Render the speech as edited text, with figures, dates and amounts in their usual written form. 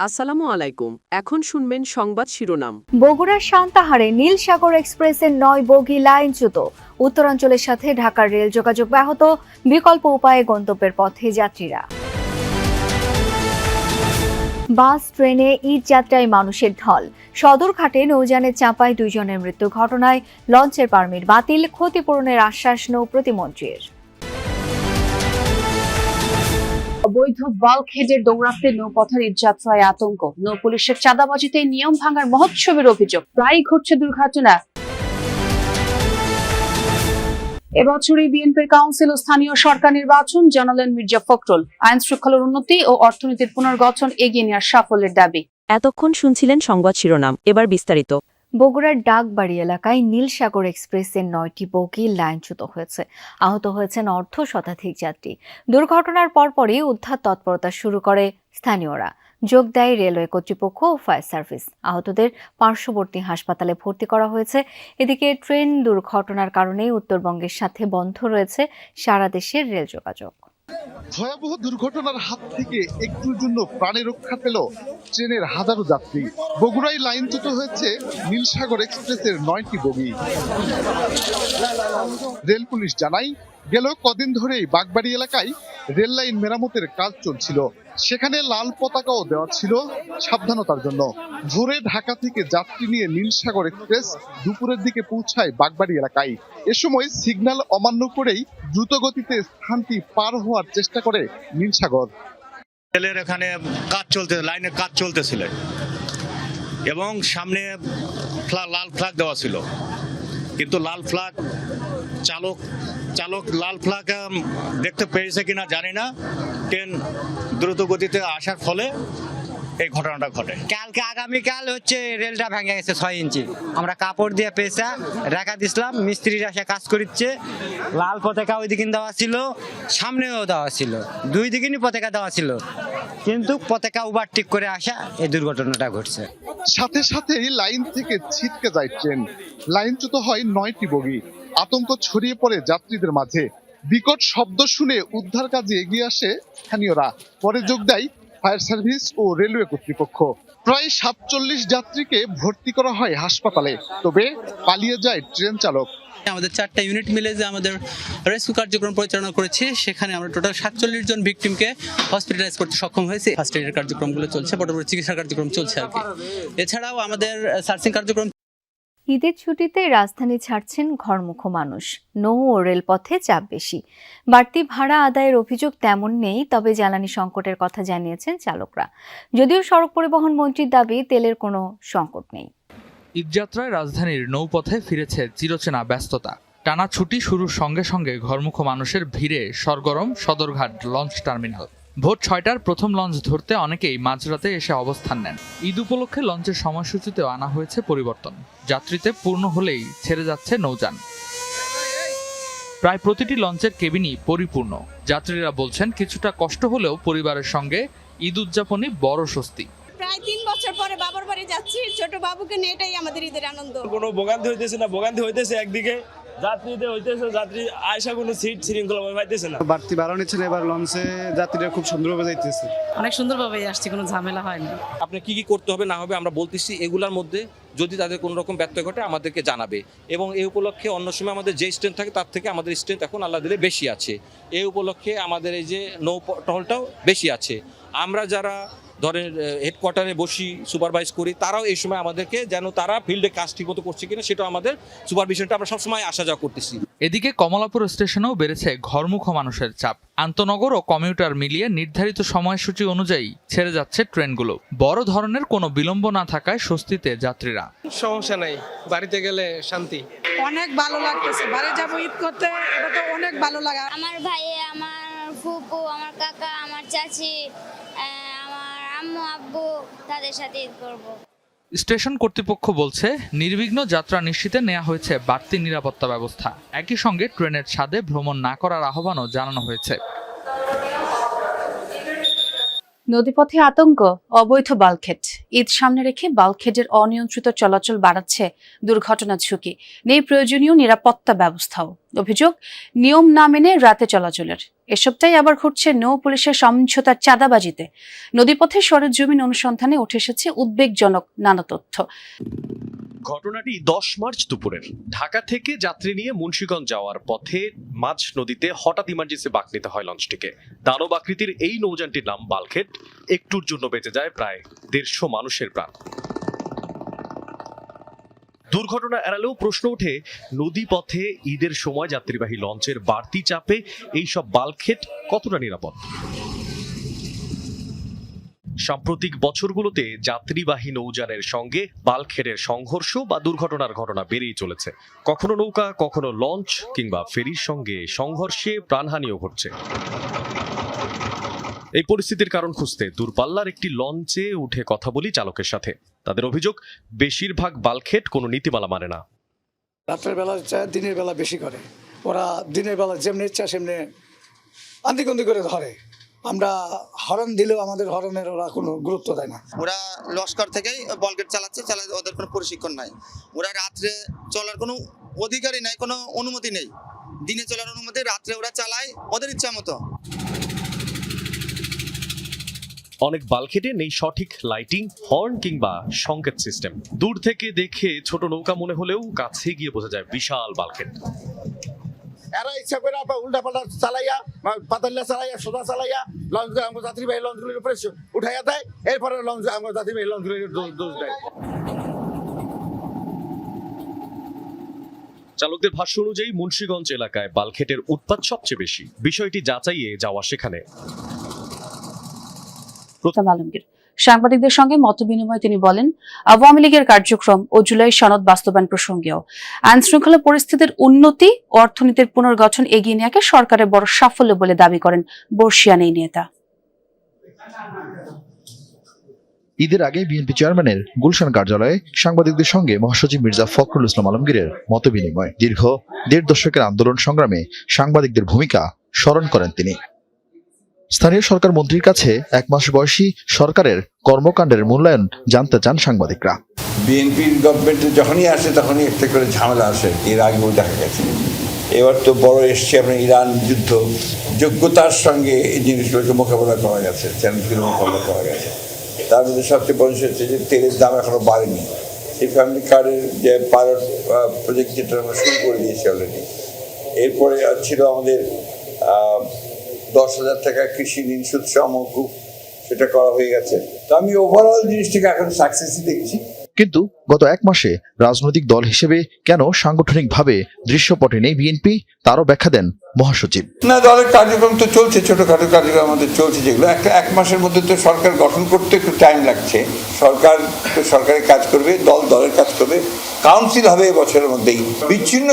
আসসালামু আলাইকুম। এখন শুনবেন সংবাদ শিরোনাম। বগুড়ার সান্তাহারে নীল সাগর এক্সপ্রেসের 9 বগি লাইনচ্যুত। উত্তরাঞ্চলের সাথে ঢাকার রেল যোগাযোগ ব্যাহত, বিকল্প উপায়ে গন্তব্যের পথে যাত্রীরা। বাস ট্রেনে ঈদ যাত্রায় মানুষের ঢল। সদরঘাটে নৌযানের চাপায় 2 জনের মৃত্যুর ঘটনায় লঞ্চের পারমিট বাতিল, ক্ষতিপূরণের আশ্বাস নৌ প্রতিমন্ত্রীর। অবৈধ বাল্কহেডের দৌরাত্মে নৌপথের ঈদযাত্রায় আতঙ্ক। নৌ পুলিশের চাঁদাবাজিতে নিয়ম ভাঙার মহোৎসবের অভিযোগ। প্রায়ই ঘটছে দুর্ঘটনা। এবছরই বিএনপির কাউন্সিল ও স্থানীয় সরকার নির্বাচন, জানালেন মির্জা ফখরুল। আইন শৃঙ্খলার উন্নতি ও অর্থনীতির পুনর্গঠন এগিয়ে নেওয়ার সাফল্যের দাবি। এতক্ষণ শুনছিলেন সংবাদ শিরোনাম, এবার বিস্তারিত। বগুড়ার ডাকবাড়ি এলাকায় নীল সাগর এক্সপ্রেসের 9টি বগি লাইনচ্যুত হয়েছে। আহত হয়েছেন অর্ধ শতাধিক যাত্রী। দুর্ঘটনার পরপরই উদ্ধার তৎপরতা শুরু করে স্থানীয়রা। যোগ দেয় রেলওয়ে কর্তৃপক্ষ ও ফায়ার সার্ভিস। আহতদের পার্শ্ববর্তী হাসপাতালে ভর্তি করা হয়েছে। এদিকে ট্রেন দুর্ঘটনার কারণে উত্তরবঙ্গের সাথে বন্ধ রয়েছে সারা দেশের রেল যোগাযোগ। ভয়াবহ দুর্ঘটনার হাত থেকে একটুর জন্য প্রাণে রক্ষা পেল ট্রেনের হাজারো যাত্রী। বগুড়ায় লাইনচ্যুত হয়েছে নীলসাগর এক্সপ্রেসের 9টি বগি। রেল পুলিশ জানায়, গেল কদিন ধরেই বাগবাড়ি এলাকায় রেল লাইন মেরামতের কাজ চলছিল। সেখানে লাল পতাকাও দেওয়া ছিল সাবধানতার জন্য। ভোরে ঢাকা থেকে যাত্রী নিয়ে নীলসাগর এক্সপ্রেস দুপুরের দিকে পৌঁছায় বাগবাড়ি এলাকায়। এ সময় সিগন্যাল অমান্য করেই দ্রুত গতিতে স্থানটি পার হওয়ার চেষ্টা করে নীলসাগর। রেলের এখানে কাজ চলতে, লাইনের কাজ চলতেছিল এবং সামনে লাল ফ্ল্যাগ দেওয়া ছিল, কিন্তু লাল ফ্ল্যাগ চালক লাল ফ্ল্যাগ দেখতে পেয়েছে কিনা জানি না। ট্রেন দ্রুত গতিতে আসার ফলে এই ঘটনাটা ঘটে। কালকে আগামীকাল হচ্ছে রেলটা ভেঙে গেছে 6 ইঞ্চি। আমরা কাপড় দিয়ে পেঁচা রেখা দিছিলাম, মিস্ত্রিরা এসে কাজ করছে। লাল পতাকা ওই দিকে দেওয়া ছিল, সামনেও দেওয়া ছিল, দুই দিকেই পতাকা দেওয়া ছিল, কিন্তু পতাকা ওভারটেক করে আসা এই দুর্ঘটনাটা ঘটছে। সাথে সাথেই লাইন থেকে ছিটকে যায় ট্রেন। লাইনচ্যুত হয় 9টি বগি। আতঙ্ক ছড়িয়ে পড়ে যাত্রীদের মাঝে। বিকট শব্দ শুনে উদ্ধার কাজে এগিয়ে আসে স্থানীয়রা। পরে যোগ দেয় ফায়ার সার্ভিস ও রেলওয়ে কর্তৃপক্ষ। প্রায় 47 যাত্রীকে ভর্তি করা হয় হাসপাতালে, তবে পালিয়ে যায় ট্রেন চালক। আমাদের 4টা ইউনিট মিলে যে আমাদের রেস্কিউ কার্যক্রম পরিচালনা করেছি, সেখানে আমরা টোটাল 47 জন ভিকটিমকে হসপিটালাইজ করতে সক্ষম হয়েছি। ফার্স্ট এডের কার্যক্রমগুলো চলছে, পরবর্তী চিকিৎসা কার্যক্রম চলছে আর কি। এছাড়াও আমাদের সার্চিং কার্যক্রম। ঈদের ছুটিতে রাজধানী ছাড়ছেন ঘরমুখো মানুষ। নৌ ও রেলপথে চাপ বেশি। বাড়তি ভাড়া আদায়ের অভিযোগ তেমন নেই, তবে জ্বালানি সংকটের কথা জানিয়েছেন চালকরা। যদিও সড়ক পরিবহন মন্ত্রীর দাবি, তেলের কোনো সংকট নেই। ঈদযাত্রায় রাজধানীর নৌপথে ফিরেছে চিরচেনা ব্যস্ততা। টানা ছুটি শুরুর সঙ্গে সঙ্গে ঘরমুখো মানুষের ভিড়ে সরগরম সদরঘাট লঞ্চ টার্মিনাল। ভোর 6টার প্রথম লঞ্চ ধরতে অনেকেই মাঝরাতে এসে অবস্থান নেন। ঈদ উপলক্ষে লঞ্চের সময়সূচিতেও আনা হয়েছে পরিবর্তন। যাত্রীতে পূর্ণ হলেই ছেড়ে যাচ্ছে নৌযান। প্রায় প্রতিটি লঞ্চের কেবিনই পরিপূর্ণ। যাত্রীরা বলছেন, কিছুটা কষ্ট হলেও পরিবারের সঙ্গে ঈদ উদযাপনই বড় স্বস্তি। প্রায় 3 বছর পরে বাবার বাড়ি যাচ্ছি, ছোট বাবুকে নিয়ে, এটাই আমাদের ঈদের আনন্দ। কোনো ভোগান্তি হইতেছে না, ভোগান্তি হইতেছে একদিকে যাত্রীদের হইতেছে, যাত্রী আয়সা কোনো সিট শৃঙ্খলা পাইতেছে না। বাড়তি ভাড়া নিচ্ছে না, এবার লঞ্চে যাত্রীরা খুব সুন্দরভাবে যাইতেছে। অনেক সুন্দরভাবে আসছে, কোনো ঝামেলা হয় না। আপনি কি কি করতে হবে না হবে আমরা বলতেছি, এগুলোর মধ্যে যদি তাদের কোনো রকম ব্যত্যয় ঘটে আমাদেরকে জানাবে। এবং এই উপলক্ষে অন্য সময় আমাদের যে স্ট্রেন্থ থাকে তার থেকে আমাদের স্ট্রেন্থ এখন আল্লাহ দিলে বেশি আছে। এই উপলক্ষে আমাদের এই যে নৌ টহলটাও বেশি আছে। আমরা যারা ধরেন হেডকোয়ার্টারে বসি, সুপারভাইজ করি, তারাও এই সময় আমাদেরকে যেন তারা ফিল্ডে কাজ ঠিক মতো করছে কিনা সেটা আমাদের সুপারভিশনটা আমরা সবসময় আসা যাওয়া করতেছি। এদিকে কমলাপুর স্টেশনেও বেড়েছে ঘরমুখো মানুষের চাপ। আন্তনগর ও কমিউটার মিলিয়ে নির্ধারিত সময়সূচি অনুযায়ী ছেড়ে যাচ্ছে ট্রেনগুলো। বড় ধরনের কোনো বিলম্ব না থাকায় স্বস্তিতে যাত্রীরা। সমস্যা নাই, বাড়িতে গেলে শান্তি। অনেক ভালো লাগতেছে, বাড়ি যাবো ঈদ করতে, এটা তো অনেক ভালো লাগা। আমার ভাই, আমার ফুপু, আমার কাকা, আমার চাচি, আমার আম্মু আব্বু, তাদের সাথে ঈদ করবো। স্টেশন কর্তৃপক্ষ বলছে, নির্বিঘ্ন যাত্রা নিশ্চিতে নেওয়া হয়েছে বাড়তি নিরাপত্তা ব্যবস্থা। একই সঙ্গে ট্রেনের ছাদে ভ্রমণ না করার আহ্বানও জানানো হয়েছে। নদীপথে আতঙ্ক, অবৈধ বাল্কহেড। ঈদ সামনে রেখে বাল্কহেডের অনিয়ন্ত্রিত চলাচল বাড়াচ্ছে দুর্ঘটনা ঝুঁকি, নেই প্রয়োজনীয় নিরাপত্তা ব্যবস্থাও। অভিযোগ, নিয়ম না মেনে রাতে চলাচলের। এসবটাই আবার ঘটছে নৌ পুলিশের সমঝোতার চাঁদাবাজিতে। নদীপথে সরেজমিন অনুসন্ধানে উঠে এসেছে উদ্বেগজনক নানা তথ্য। ঘটনাটি 10 মার্চ দুপুরের। ঢাকা থেকে যাত্রী নিয়ে মুন্সিগঞ্জ যাওয়ার পথে মাঝ নদীতে হঠাৎ ইমার্জেন্সি বাঁক নিতে হয় লঞ্চটিকে। দানব আকৃতির এই নৌযানটির নাম বাল্কহেড। একটুর জন্য বেঁচে যায় প্রায় 150 মানুষের প্রাণ। দুর্ঘটনা এড়ালেও প্রশ্ন ওঠে, নদী পথে ঈদের সময় যাত্রীবাহী লঞ্চের বাড়তি চাপে এইসব বাল্কহেড কতটা নিরাপদ? সাম্প্রতিক বছরগুলোতে যাত্রীবাহী নৌযানের সঙ্গে বাল্কহেডের সংঘর্ষ বা দুর্ঘটনার ঘটনা বেড়েই চলেছে। কখনো নৌকা, কখনো লঞ্চ কিংবা ফেরির সঙ্গে সংঘর্ষে প্রাণহানিও ঘটছে। এই পরিস্থিতির কারণ খুঁজতে দূরপাল্লার একটি লঞ্চে উঠে কথা বলি চালকের সাথে। তাদের অভিযোগ, বেশিরভাগ বাল্কহেড কোনো নীতিমালা মানে না। রাতের বেলা দিনের বেলা বেশি করে। ওরা দিনের বেলা যেমনি ইচ্ছা সেমনি আন্দিকন্দি করে ধরে। আমরা হরন দিলেও আমাদের হরনের ওরা কোনো গুরুত্ব দেয় না। ওরা লস্কর থেকেই বাল্কহেড চালাচ্ছে, ওদের কোনো প্রশিক্ষণ নাই। ওরা রাত্রে চলার কোনো অধিকারই নাই, কোনো অনুমতি নেই। দিনে চলার অনুমতি, রাত্রে ওরা চালায় ওদের ইচ্ছা মতো। অনেক বাল্কহেডে নেই সঠিক লাইটিং, হর্ন কিংবা সংকেত সিস্টেম। দূর থেকে দেখে ছোট নৌকা মনে হলেও কাছে গিয়ে বোঝা যায় বিশাল বাল্কহেড। এরা ইচ্ছা করে উল্টা পাল্টা চালাইয়া, পাতাল্লা চালাইয়া, সোজা চালাইয়া লঞ্চ যাত্রীবাহী লঞ্চগুলির উপরে উঠাইয়া দেয়। এরপরে লঞ্চ যাত্রীবাহী লঞ্চগুলির দোষ দেয়। চালকদের ভাষ্য অনুযায়ী মুন্সিগঞ্জ এলাকায় বাল্কহেডের উৎপাত সবচেয়ে বেশি। বিষয়টি যাচাইয়ে যাওয়া সেখানে। আলমগীর সাংবাদিকদের সঙ্গে মতবিনিময়ে তিনি বলেন, আওয়ামী লীগের কার্যক্রম ও জুলাই সনদ বাস্তবায়ন প্রসঙ্গেও আইন শৃঙ্খলা পরিস্থিতির উন্নতি ও অর্থনীতির পুনর্গঠন এগিয়ে নেওয়াকে সরকারের বড় সাফল্য বলে দাবি করেন বর্ষিয়ান এই নেতা। ঈদের আগে বিএনপি চেয়ারম্যানের গুলশান কার্যালয়ে সাংবাদিকদের সঙ্গে মহাসচিব মির্জা ফখরুল ইসলাম আলমগীরের মতবিনিময়। দীর্ঘ 1.5 দশকের আন্দোলন সংগ্রামে সাংবাদিকদের ভূমিকা স্মরণ করেন তিনি। স্থানীয় সরকার মন্ত্রীর কাছে 1 মাস বয়সী সরকারের কর্মকাণ্ডের মূল্যায়ন জানতে চান সাংবাদিকরা। বিএনপির গভর্নমেন্টে যখনই আসে তখনই একটা করে ঝামেলা আসে, এর আগেও দেখা গেছে। এবার তো বড় এসছে আপনার ইরান যুদ্ধ, যোগ্যতার সঙ্গে এই জিনিসগুলোকে মোকাবেলা করা গেছে, চ্যালেঞ্জগুলো মোকাবেলা করা গেছে। তার মধ্যে সবচেয়ে বড় হচ্ছে যে তেলের দাম এখনো বাড়েনি। এই ফ্যামিলি কার্ডের যে পাইলট প্রজেক্ট, যেটা আমরা শুরু করে দিয়েছি অলরেডি। এরপরে ছিল আমাদের 10,000 টাকা কৃষি ঋণ সুদ মওকুফ, সেটা করা হয়ে গেছে। তো আমি ওভারঅল জিনিসটাকে এখন সাকসেসই দেখছি। কিন্তু গত 1 মাসে রাজনৈতিক দল হিসেবে কেন সাংগঠনিকভাবে দৃশ্যপটে নেই বিএনপি, তারও ব্যাখ্যা দেন মহাসচিব। না, দলের কার্যক্রম তো চলছে, ছোটখাটো কার্যক্রম আমাদের চলছে, যেগুলো একটা 1 মাসের মধ্যে তো সরকার গঠন করতে একটু টাইম লাগছে। সরকার তো সরকারের কাজ করবে, দল দলের কাজ করবে, কাউন্সিল হবে এবছরের মধ্যেই। বিচ্ছিন্ন